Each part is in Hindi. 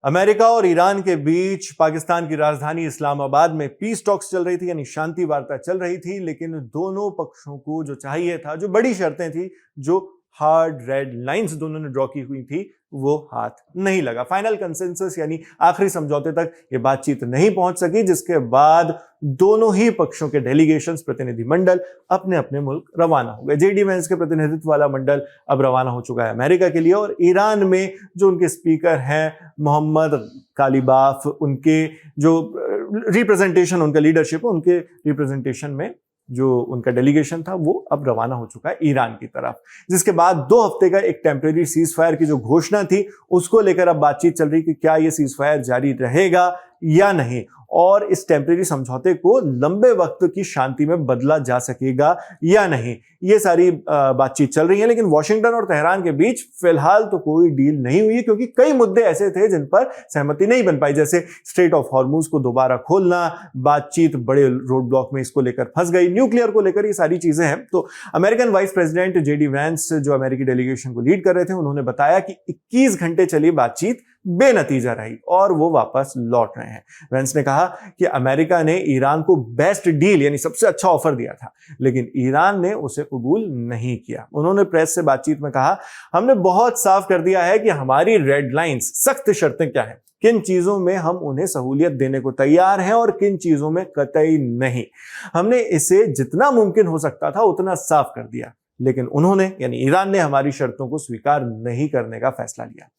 अमेरिका और ईरान के बीच पाकिस्तान की राजधानी इस्लामाबाद में पीस टॉक्स चल रही थी, यानी शांति वार्ता चल रही थी। लेकिन दोनों पक्षों को जो चाहिए था, जो बड़ी शर्तें थी, जो हार्ड रेड लाइंस दोनों ने ड्रॉ की हुई थी, वो हाथ नहीं लगा। फाइनल कंसेंसस यानी आखिरी समझौते तक ये बातचीत नहीं पहुंच सकी, जिसके बाद दोनों ही पक्षों के डेलीगेशंस, प्रतिनिधिमंडल अपने अपने मुल्क रवाना हो गए। जेडी वेंस के प्रतिनिधित्व वाला मंडल अब रवाना हो चुका है अमेरिका के लिए, और ईरान में जो उनके स्पीकर हैं मोहम्मद कालिबाफ, उनके जो रिप्रेजेंटेशन, उनका लीडरशिप, उनके रिप्रेजेंटेशन में जो उनका डेलीगेशन था, वो अब रवाना हो चुका है ईरान की तरफ। जिसके बाद 2 हफ्ते का एक टेम्परेरी सीज फायर की जो घोषणा थी, उसको लेकर अब बातचीत चल रही कि क्या ये सीज फायर जारी रहेगा या नहीं, और इस टेम्परेरी समझौते को लंबे वक्त की शांति में बदला जा सकेगा या नहीं। ये सारी बातचीत चल रही है। लेकिन वॉशिंगटन और तेहरान के बीच फिलहाल तो कोई डील नहीं हुई है, क्योंकि कई मुद्दे ऐसे थे जिन पर सहमति नहीं बन पाई, जैसे स्ट्रेट ऑफ हॉर्मुज को दोबारा खोलना, बातचीत बड़े रोड ब्लॉक में इसको लेकर फंस गई, न्यूक्लियर को लेकर, ये सारी चीजें हैं। तो American vice president JD Vance, जो अमेरिकी डेलीगेशन को लीड कर रहे थे, उन्होंने बताया कि 21 घंटे चली बातचीत बेनतीजा रही और वो वापस लौट रहे हैं। वेंस ने कहा कि अमेरिका ने ईरान को बेस्ट डील यानी सबसे अच्छा ऑफर दिया था, लेकिन ईरान ने उसे कबूल नहीं किया। उन्होंने प्रेस से बातचीत में कहा, हमने बहुत साफ कर दिया है कि हमारी रेड लाइंस, सख्त शर्तें क्या हैं, किन चीजों में हम उन्हें सहूलियत देने को तैयार हैं और किन चीजों में कतई नहीं। हमने इसे जितना मुमकिन हो सकता था उतना साफ कर दिया, लेकिन उन्होंने यानी ईरान ने हमारी शर्तों को स्वीकार नहीं करने का फैसला लिया।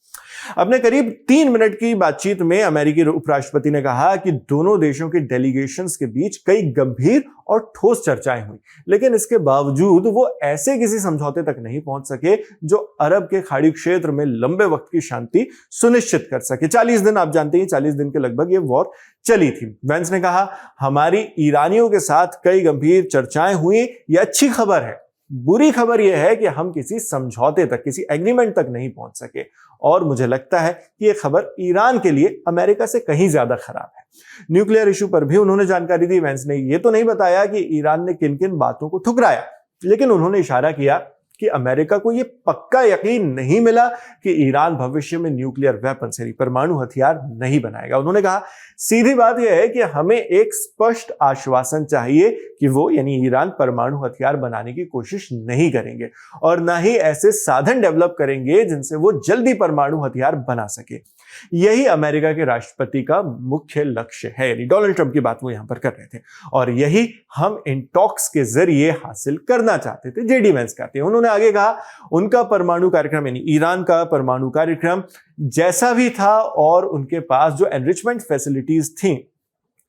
अपने करीब 3 मिनट की बातचीत में अमेरिकी उपराष्ट्रपति ने कहा कि दोनों देशों के डेलीगेशंस के बीच कई गंभीर और ठोस चर्चाएं हुई, लेकिन इसके बावजूद वो ऐसे किसी समझौते तक नहीं पहुंच सके जो अरब के खाड़ी क्षेत्र में लंबे वक्त की शांति सुनिश्चित कर सके। 40 दिन, आप जानते हैं, 40 दिन के लगभग ये वॉर चली थी। वेंस ने कहा, हमारी ईरानियों के साथ कई गंभीर चर्चाएं हुई, ये अच्छी खबर है। बुरी खबर यह है कि हम किसी समझौते तक, किसी एग्रीमेंट तक नहीं पहुंच सके, और मुझे लगता है कि यह खबर ईरान के लिए अमेरिका से कहीं ज्यादा खराब है। न्यूक्लियर इशू पर भी उन्होंने जानकारी दी। वेंस ने यह तो नहीं बताया कि ईरान ने किन किन बातों को ठुकराया, लेकिन उन्होंने इशारा किया कि अमेरिका को यह पक्का यकीन नहीं मिला कि ईरान भविष्य में न्यूक्लियर वेपन्स यानी परमाणु हथियार नहीं बनाएगा। उन्होंने कहा, सीधी बात यह है कि हमें एक स्पष्ट आश्वासन चाहिए कि वो यानी ईरान परमाणु हथियार बनाने की कोशिश नहीं करेंगे और ना ही ऐसे साधन डेवलप करेंगे जिनसे वो जल्दी परमाणु हथियार बना सके। यही अमेरिका के राष्ट्रपति का मुख्य लक्ष्य है, यानी डोनाल्ड ट्रंप की बात वो यहां पर कर रहे थे, और यही हम इन टॉक्स के जरिए हासिल करना चाहते थे। जेडी वेंस कहते हैं, उन्होंने आगे कहा, उनका परमाणु कार्यक्रम यानी ईरान का परमाणु कार्यक्रम जैसा भी था और उनके पास जो एनरिचमेंट फैसिलिटीज थी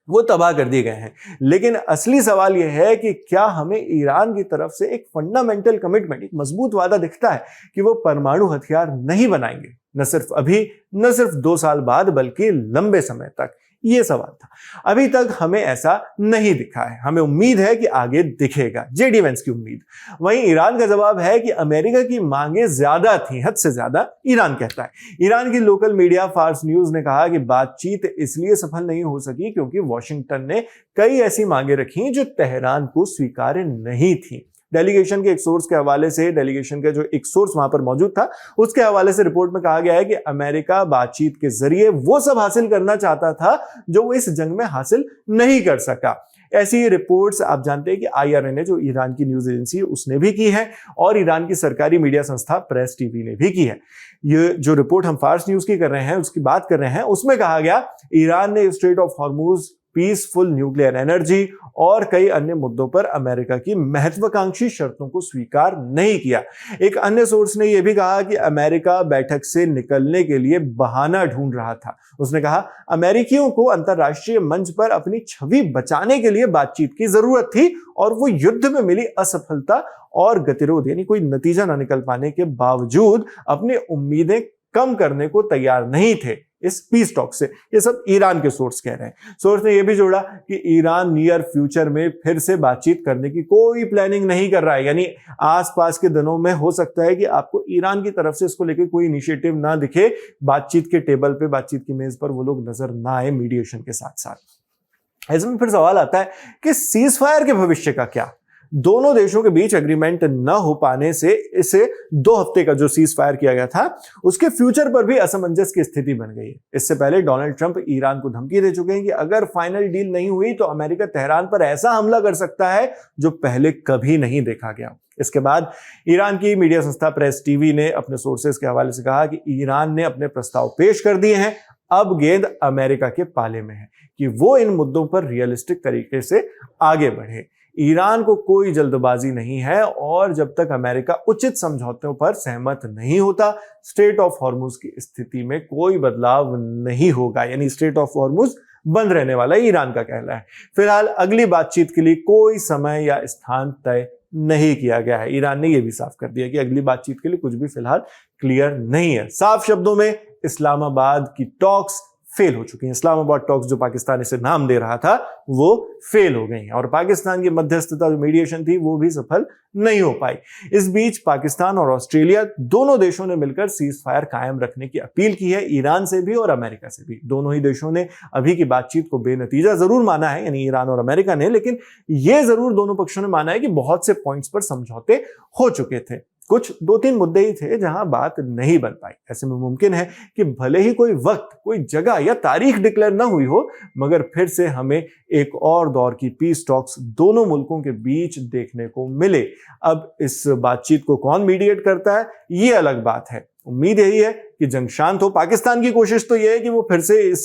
वो तबाह कर दिए गए हैं, लेकिन असली सवाल यह है कि क्या हमें ईरान की तरफ से एक फंडामेंटल कमिटमेंट, एक मजबूत वादा दिखता है कि वो परमाणु हथियार नहीं बनाएंगे, न सिर्फ अभी, न सिर्फ 2 साल बाद, बल्कि लंबे समय तक। ये सवाल था। अभी तक हमें ऐसा नहीं दिखा है। हमें उम्मीद है कि आगे दिखेगा, जेडी वेंस की उम्मीद। वहीं ईरान का जवाब है कि अमेरिका की मांगे ज्यादा थी, हद से ज्यादा, ईरान कहता है। ईरान की लोकल मीडिया फार्स न्यूज ने कहा कि बातचीत इसलिए सफल नहीं हो सकी क्योंकि वॉशिंगटन ने कई ऐसी मांगे रखी जो तेहरान को स्वीकार्य नहीं थी। डेलीगेशन के एक सोर्स के हवाले से, डेलीगेशन का जो एक सोर्स वहां पर मौजूद था, उसके हवाले से रिपोर्ट में कहा गया है कि अमेरिका बातचीत के जरिए वो सब हासिल करना चाहता था जो वो इस जंग में हासिल नहीं कर सका। ऐसी रिपोर्ट्स आप जानते हैं कि IRNA, जो ईरान की न्यूज एजेंसी है, उसने भी की है, और ईरान की सरकारी मीडिया संस्था प्रेस टीवी ने भी की है। ये जो रिपोर्ट हम फार्स न्यूज की कर रहे हैं, उसकी बात कर रहे हैं, उसमें कहा गया ईरान ने straight of Hormuz, peaceful nuclear energy और कई अन्य मुद्दों पर अमेरिका की महत्वाकांक्षी शर्तों को स्वीकार नहीं किया। एक अन्य सोर्स ने यह भी कहा कि अमेरिका बैठक से निकलने के लिए बहाना ढूंढ रहा था। उसने कहा, अमेरिकियों को अंतरराष्ट्रीय मंच पर अपनी छवि बचाने के लिए बातचीत की जरूरत थी, और वो युद्ध में मिली असफलता और गतिरोध यानी कोई नतीजा न निकल पाने के बावजूद अपनी उम्मीदें कम करने को तैयार नहीं थे इस पीस टॉक से। ये सब ईरान के सोर्स कह रहे हैं। सोर्स ने यह भी जोड़ा कि ईरान नियर फ्यूचर में फिर से बातचीत करने की कोई प्लानिंग नहीं कर रहा है, यानी आसपास के दिनों में हो सकता है कि आपको ईरान की तरफ से इसको लेकर कोई इनिशिएटिव ना दिखे, बातचीत के टेबल पे, बातचीत की मेज पर वो लोग नजर ना आए मीडिएशन के साथ साथ। ऐसे में फिर सवाल आता है कि सीज फायर के भविष्य का क्या? दोनों देशों के बीच एग्रीमेंट न हो पाने से इसे 2 हफ्ते का जो सीज फायर किया गया था उसके फ्यूचर पर भी असमंजस की स्थिति बन गई है। इससे पहले डोनाल्ड ट्रंप ईरान को धमकी दे चुके हैं कि अगर फाइनल डील नहीं हुई तो अमेरिका तेहरान पर ऐसा हमला कर सकता है जो पहले कभी नहीं देखा गया। इसके बाद ईरान की मीडिया संस्था प्रेस टीवी ने अपने सोर्सेज के हवाले से कहा कि ईरान ने अपने प्रस्ताव पेश कर दिए हैं, अब गेंद अमेरिका के पाले में है कि वो इन मुद्दों पर रियलिस्टिक तरीके से आगे बढ़े। ईरान को कोई जल्दबाजी नहीं है और जब तक अमेरिका उचित समझौतों पर सहमत नहीं होता स्ट्रेट ऑफ हॉर्मुज की स्थिति में कोई बदलाव नहीं होगा, यानी स्ट्रेट ऑफ हॉर्मुज बंद रहने वाला ईरान का कहना है। फिलहाल अगली बातचीत के लिए कोई समय या स्थान तय नहीं किया गया है। ईरान ने यह भी साफ कर दिया कि अगली बातचीत के लिए कुछ भी फिलहाल क्लियर नहीं है। साफ शब्दों में इस्लामाबाद की टॉक्स फेल हो चुकी हैं। इस्लामाबाद टॉक्स जो पाकिस्तान इसे नाम दे रहा था वो फेल हो गई हैं और पाकिस्तान की मध्यस्थता जो मीडिएशन थी वो भी सफल नहीं हो पाई। इस बीच पाकिस्तान और ऑस्ट्रेलिया दोनों देशों ने मिलकर सीज फायर कायम रखने की अपील की है, ईरान से भी और अमेरिका से भी। दोनों ही देशों ने अभी की बातचीत को बेनतीजा जरूर माना है, यानी ईरान और अमेरिका ने, लेकिन यह जरूर दोनों पक्षों ने माना है कि बहुत से पॉइंट्स पर समझौते हो चुके थे। कुछ 2-3 मुद्दे ही थे जहां बात नहीं बन पाई। ऐसे में मुमकिन है कि भले ही कोई वक्त, कोई जगह या तारीख डिक्लेयर ना हुई हो, मगर फिर से हमें एक और दौर की पीस टॉक्स दोनों मुल्कों के बीच देखने को मिले। अब इस बातचीत को कौन मीडिएट करता है ये अलग बात है। उम्मीद यही है कि जंग शांत हो। पाकिस्तान की कोशिश तो यह है कि वो फिर से इस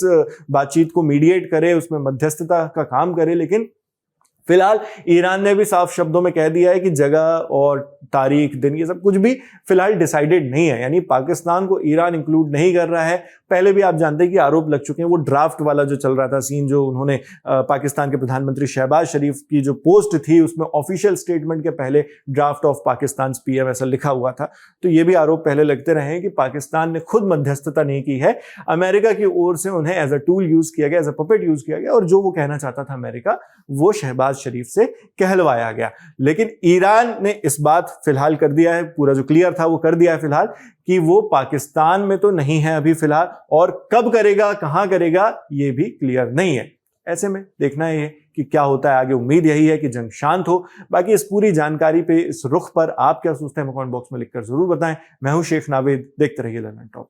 बातचीत को मीडिएट करे, उसमें मध्यस्थता का काम करे, लेकिन फिलहाल ईरान ने भी साफ शब्दों में कह दिया है कि जगह और तारीख, दिन, ये सब कुछ भी फिलहाल डिसाइडेड नहीं है, यानी पाकिस्तान को ईरान इंक्लूड नहीं कर रहा है। पहले भी आप जानते हैं कि आरोप लग चुके हैं, वो ड्राफ्ट वाला जो चल रहा था सीन, जो उन्होंने पाकिस्तान के प्रधानमंत्री शहबाज शरीफ की जो पोस्ट थी उसमें ऑफिशियल स्टेटमेंट के पहले ड्राफ्ट ऑफ पाकिस्तान पीएम ऐसा लिखा हुआ था। तो ये भी आरोप पहले लगते रहे हैं कि पाकिस्तान ने खुद मध्यस्थता नहीं की है, अमेरिका की ओर से उन्हें एज अ टूल यूज किया गया, एज अ पपेट यूज किया गया, और जो वो कहना चाहता था अमेरिका वो शहबाज शरीफ से कहलवाया गया। लेकिन ईरान ने इस बात फिलहाल कर दिया है, पूरा जो क्लियर था वो कर दिया है फिलहाल, कि वो पाकिस्तान में तो नहीं है अभी फिलहाल, और कब करेगा, कहां करेगा, ये भी क्लियर नहीं है। ऐसे में देखना है कि क्या होता है आगे। उम्मीद यही है कि जंग शांत हो। बाकी इस पूरी जानकारी पे, इस रुख पर आप क्या सोचते हैं, कमेंट बॉक्स में लिखकर जरूर बताएं। मैं हूं शेख नावेद, देखते रहिए लर्न एंड टॉक।